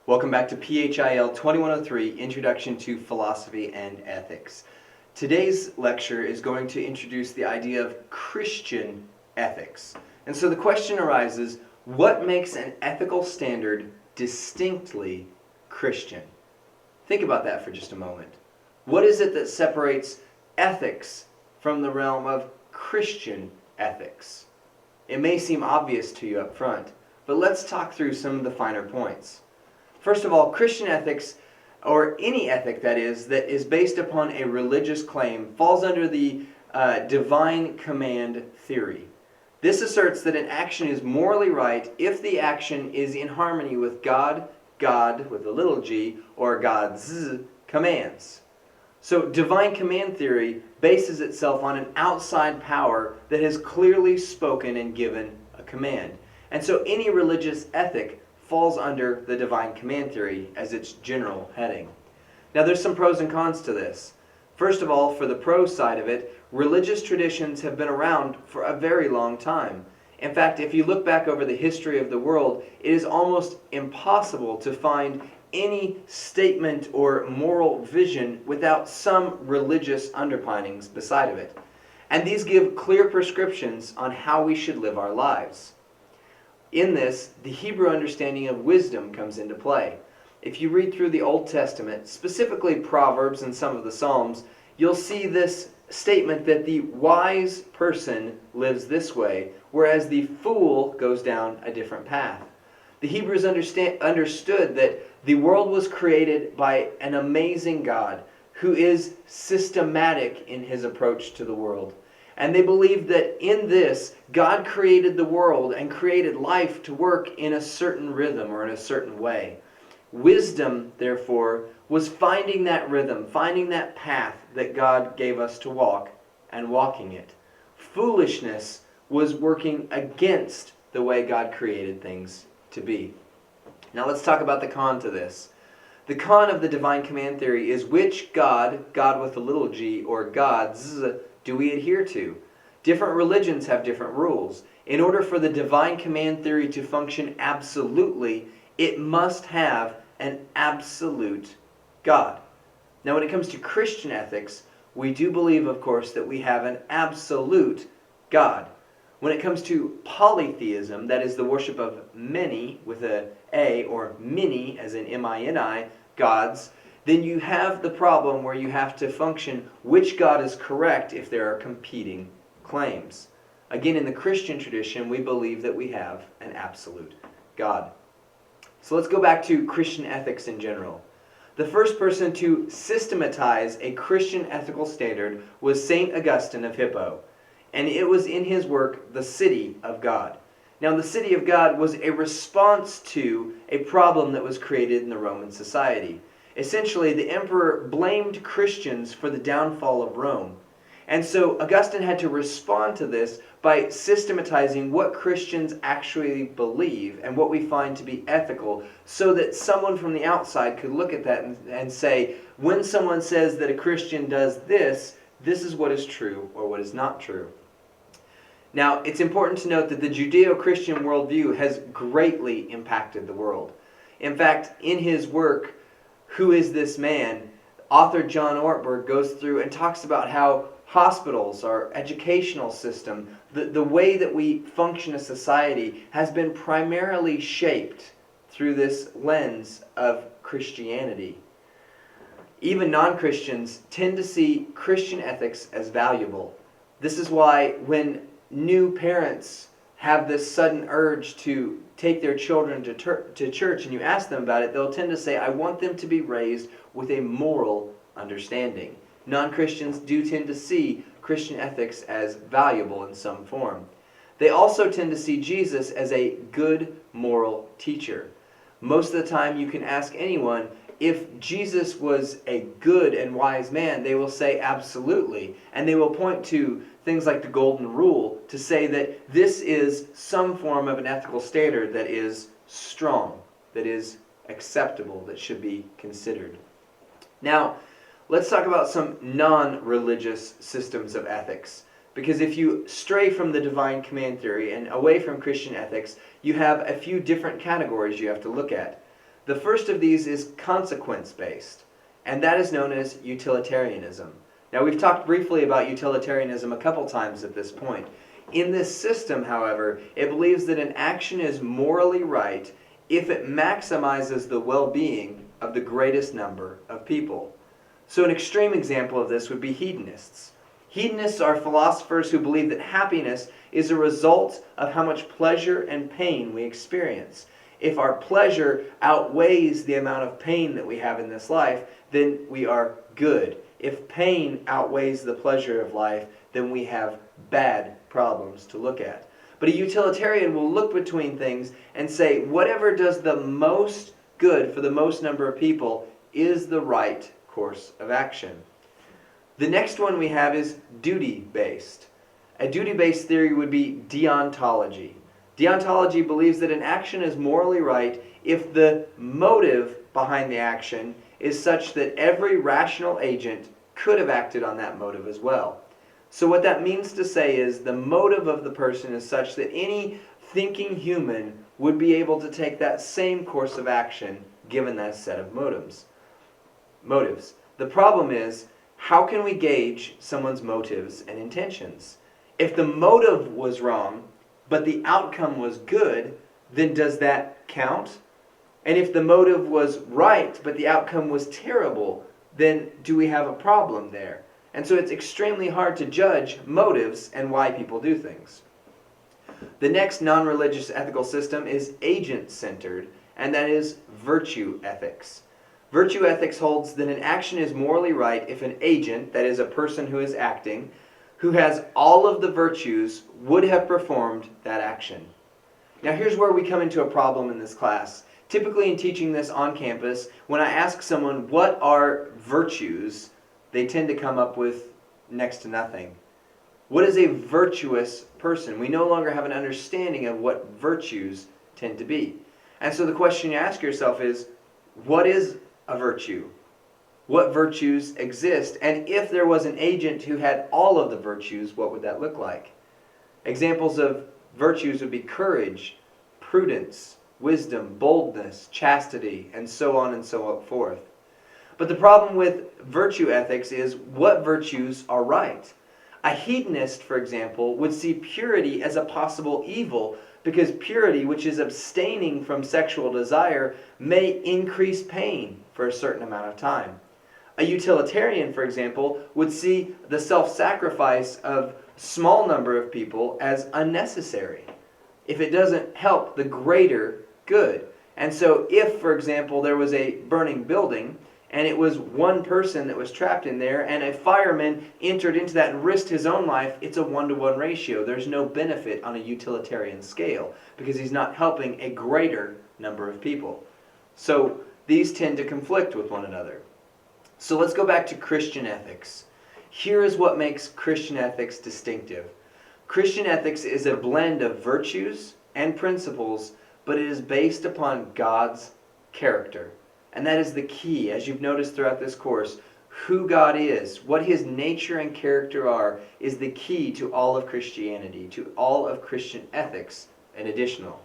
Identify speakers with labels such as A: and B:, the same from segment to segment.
A: Welcome back to PHIL 2103, Introduction to Philosophy and Ethics. Today's lecture is going to introduce the idea of Christian ethics. And so the question arises, what makes an ethical standard distinctly Christian? Think about that for just a moment. What is it that separates ethics from the realm of Christian ethics? It may seem obvious to you up front, but let's talk through some of the finer points. First of all, Christian ethics, or any ethic that is based upon a religious claim, falls under the divine command theory. This asserts that an action is morally right if the action is in harmony with God with a little g, or God's commands. So divine command theory bases itself on an outside power that has clearly spoken and given a command. And so any religious ethic falls under the divine command theory as its general heading. Now there's some pros and cons to this. First of all, for the pro side of it, religious traditions have been around for a very long time. In fact, if you look back over the history of the world, it is almost impossible to find any statement or moral vision without some religious underpinnings beside of it. And these give clear prescriptions on how we should live our lives. In this, the Hebrew understanding of wisdom comes into play. If you read through the Old Testament, specifically Proverbs and some of the Psalms, you'll see this statement that the wise person lives this way, whereas the fool goes down a different path. The Hebrews understood that the world was created by an amazing God who is systematic in his approach to the world. And they believed that in this, God created the world and created life to work in a certain rhythm or in a certain way. Wisdom, therefore, was finding that rhythm, finding that path that God gave us to walk and walking it. Foolishness was working against the way God created things to be. Now let's talk about the con to this. The con of the divine command theory is which God with a little g, or gods, do we adhere to? Different religions have different rules. In order for the divine command theory to function absolutely, it must have an absolute God. Now when it comes to Christian ethics, we do believe, of course, that we have an absolute God. When it comes to polytheism, that is the worship of many, with a, or many, as in M-I-N-I, gods, then you have the problem where you have to function which God is correct if there are competing claims. Again, in the Christian tradition, we believe that we have an absolute God. So let's go back to Christian ethics in general. The first person to systematize a Christian ethical standard was St. Augustine of Hippo, and it was in his work, The City of God. Now, the City of God was a response to a problem that was created in the Roman society. Essentially, the emperor blamed Christians for the downfall of Rome. And so Augustine had to respond to this by systematizing what Christians actually believe and what we find to be ethical, so that someone from the outside could look at that and say, when someone says that a Christian does this, this is what is true or what is not true. Now, it's important to note that the Judeo-Christian worldview has greatly impacted the world. In fact, in his work, Who is This Man?, author John Ortberg goes through and talks about how hospitals, our educational system, the way that we function as society has been primarily shaped through this lens of Christianity. Even non-Christians tend to see Christian ethics as valuable. This is why when new parents have this sudden urge to take their children to church and you ask them about it, they'll tend to say, I want them to be raised with a moral understanding. Non-Christians do tend to see Christian ethics as valuable in some form. They also tend to see Jesus as a good moral teacher. Most of the time you can ask anyone, if Jesus was a good and wise man, they will say absolutely. And they will point to things like the Golden Rule to say that this is some form of an ethical standard that is strong, that is acceptable, that should be considered. Now, let's talk about some non-religious systems of ethics. Because if you stray from the divine command theory and away from Christian ethics, you have a few different categories you have to look at. The first of these is consequence-based, and that is known as utilitarianism. Now, we've talked briefly about utilitarianism a couple times at this point. In this system, however, it believes that an action is morally right if it maximizes the well-being of the greatest number of people. So an extreme example of this would be hedonists. Hedonists are philosophers who believe that happiness is a result of how much pleasure and pain we experience. If our pleasure outweighs the amount of pain that we have in this life, then we are good. If pain outweighs the pleasure of life, then we have bad problems to look at. But a utilitarian will look between things and say whatever does the most good for the most number of people is the right course of action. The next one we have is duty-based. A duty-based theory would be deontology. Deontology believes that an action is morally right if the motive behind the action is such that every rational agent could have acted on that motive as well. So what that means to say is the motive of the person is such that any thinking human would be able to take that same course of action given that set of motives. The problem is, how can we gauge someone's motives and intentions? If the motive was wrong, but the outcome was good, then does that count? And if the motive was right, but the outcome was terrible, then do we have a problem there? And so it's extremely hard to judge motives and why people do things. The next non-religious ethical system is agent-centered, and that is virtue ethics. Virtue ethics holds that an action is morally right if an agent, that is a person who is acting, who has all of the virtues, would have performed that action. Now here's where we come into a problem in this class. Typically in teaching this on campus, when I ask someone what are virtues, they tend to come up with next to nothing. What is a virtuous person? We no longer have an understanding of what virtues tend to be. And so the question you ask yourself is, what is a virtue? What virtues exist? And if there was an agent who had all of the virtues, what would that look like? Examples of virtues would be courage, prudence, wisdom, boldness, chastity, and so on and so forth. But the problem with virtue ethics is what virtues are right. A hedonist, for example, would see purity as a possible evil because purity, which is abstaining from sexual desire, may increase pain for a certain amount of time. A utilitarian, for example, would see the self-sacrifice of a small number of people as unnecessary if it doesn't help the greater good. And so if, for example, there was a burning building and it was one person that was trapped in there and a fireman entered into that and risked his own life, it's a 1-to-1 ratio. There's no benefit on a utilitarian scale because he's not helping a greater number of people. So these tend to conflict with one another. So let's go back to Christian ethics. Here is what makes Christian ethics distinctive. Christian ethics is a blend of virtues and principles, but it is based upon God's character. And that is the key, as you've noticed throughout this course. Who God is, what His nature and character are, is the key to all of Christianity, to all of Christian ethics and additional.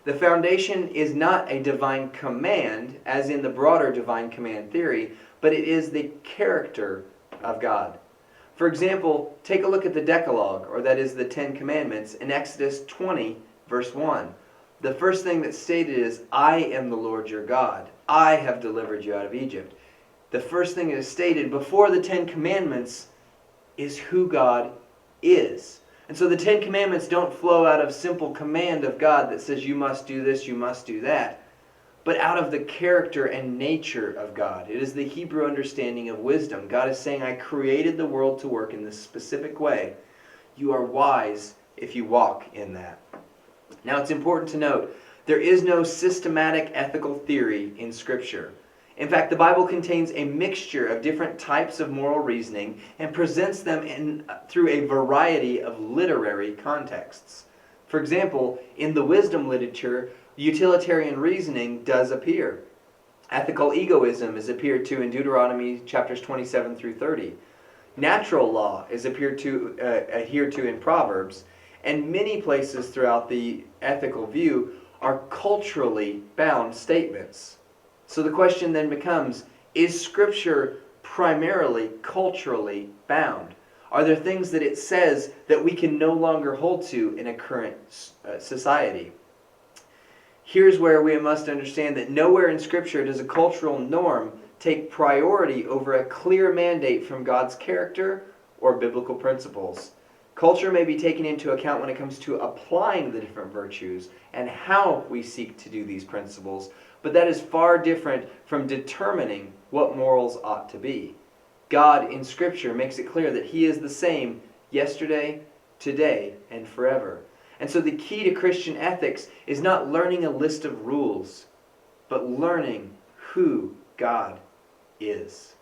A: The foundation is not a divine command, as in the broader divine command theory, but it is the character of God. For example, take a look at the Decalogue, or that is the 10 Commandments, in Exodus 20, verse 1. The first thing that's stated is, I am the Lord your God. I have delivered you out of Egypt. The first thing that is stated before the 10 Commandments is who God is. And so the 10 Commandments don't flow out of simple command of God that says you must do this, you must do that, but out of the character and nature of God. It is the Hebrew understanding of wisdom. God is saying, I created the world to work in this specific way. You are wise if you walk in that. Now it's important to note, there is no systematic ethical theory in Scripture. In fact, the Bible contains a mixture of different types of moral reasoning and presents them through a variety of literary contexts. For example, in the wisdom literature, utilitarian reasoning does appear. Ethical egoism is appeared to in Deuteronomy chapters 27 through 30. Natural law is adhered to in Proverbs, and many places throughout the ethical view are culturally bound statements. So the question then becomes, is Scripture primarily culturally bound? Are there things that it says that we can no longer hold to in a current society? Here's where we must understand that nowhere in Scripture does a cultural norm take priority over a clear mandate from God's character or biblical principles. Culture may be taken into account when it comes to applying the different virtues and how we seek to do these principles, but that is far different from determining what morals ought to be. God in Scripture makes it clear that He is the same yesterday, today, and forever. And so the key to Christian ethics is not learning a list of rules, but learning who God is.